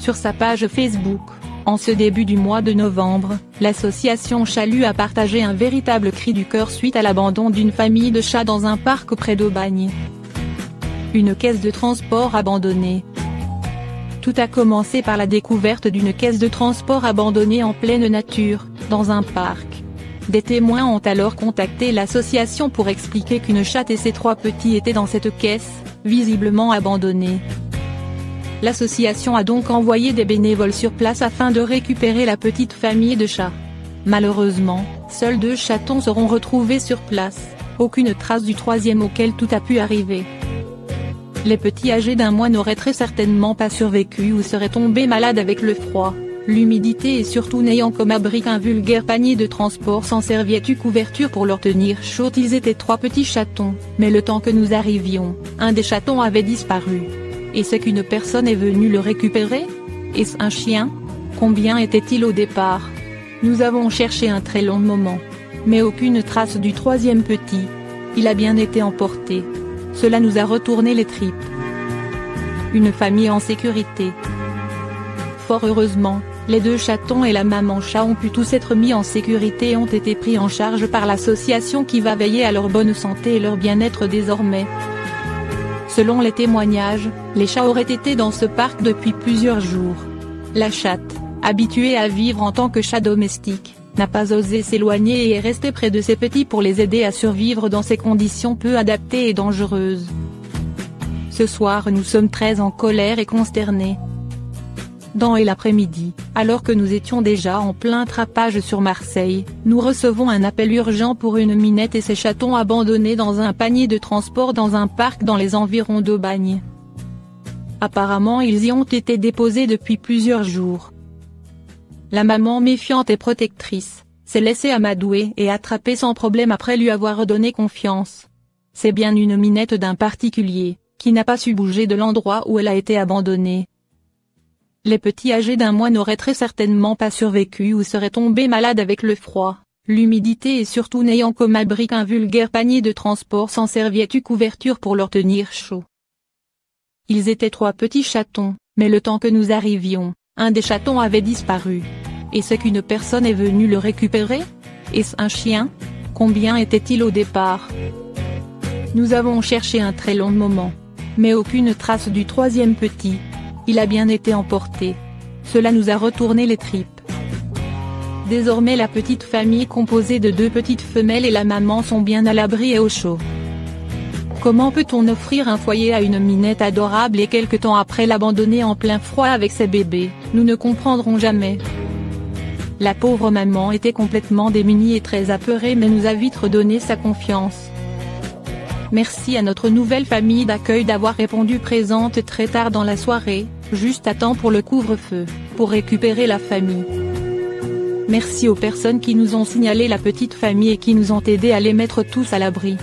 Sur sa page Facebook, en ce début du mois de novembre, l'association Chalut a partagé un véritable cri du cœur suite à l'abandon d'une famille de chats dans un parc près d'Aubagne. Une caisse de transport abandonnée. Tout a commencé par la découverte d'une caisse de transport abandonnée en pleine nature, dans un parc. Des témoins ont alors contacté l'association pour expliquer qu'une chatte et ses 3 petits étaient dans cette caisse, visiblement abandonnée. L'association a donc envoyé des bénévoles sur place afin de récupérer la petite famille de chats. Malheureusement, seuls 2 chatons seront retrouvés sur place, aucune trace du 3e auquel tout a pu arriver. Les petits âgés d'1 mois n'auraient très certainement pas survécu ou seraient tombés malades avec le froid, l'humidité et surtout n'ayant comme abri qu'un vulgaire panier de transport sans serviette ou couverture pour leur tenir chaud. Ils étaient 3 petits chatons, mais le temps que nous arrivions, un des chatons avait disparu. Est-ce qu'une personne est venue le récupérer? Est-ce un chien? Combien était-il au départ? Nous avons cherché un très long moment. Mais aucune trace du 3e petit. Il a bien été emporté. Cela nous a retourné les tripes. Une famille en sécurité. Fort heureusement, les 2 chatons et la maman chat ont pu tous être mis en sécurité et ont été pris en charge par l'association qui va veiller à leur bonne santé et leur bien-être désormais. Selon les témoignages, les chats auraient été dans ce parc depuis plusieurs jours. La chatte, habituée à vivre en tant que chat domestique, n'a pas osé s'éloigner et est restée près de ses petits pour les aider à survivre dans ces conditions peu adaptées et dangereuses. Ce soir nous sommes très en colère et consternés. Dans l'après-midi, alors que nous étions déjà en plein trapage sur Marseille, nous recevons un appel urgent pour une minette et ses chatons abandonnés dans un panier de transport dans un parc dans les environs d'Aubagne. Apparemment ils y ont été déposés depuis plusieurs jours. La maman méfiante et protectrice, s'est laissée amadouer et attraper sans problème après lui avoir redonné confiance. C'est bien une minette d'un particulier, qui n'a pas su bouger de l'endroit où elle a été abandonnée. Les petits âgés d'1 mois n'auraient très certainement pas survécu ou seraient tombés malades avec le froid, l'humidité et surtout n'ayant comme abri qu'un vulgaire panier de transport sans serviette ou couverture pour leur tenir chaud. Ils étaient 3 petits chatons, mais le temps que nous arrivions, un des chatons avait disparu. Est-ce qu'une personne est venue le récupérer? Est-ce un chien? Combien était-il au départ? Nous avons cherché un très long moment. Mais aucune trace du 3e petit. Il a bien été emporté. Cela nous a retourné les tripes. Désormais la petite famille composée de 2 petites femelles et la maman sont bien à l'abri et au chaud. Comment peut-on offrir un foyer à une minette adorable et quelque temps après l'abandonner en plein froid avec ses bébés? Nous ne comprendrons jamais. La pauvre maman était complètement démunie et très apeurée mais nous a vite redonné sa confiance. Merci à notre nouvelle famille d'accueil d'avoir répondu présente très tard dans la soirée, juste à temps pour le couvre-feu, pour récupérer la famille. Merci aux personnes qui nous ont signalé la petite famille et qui nous ont aidés à les mettre tous à l'abri.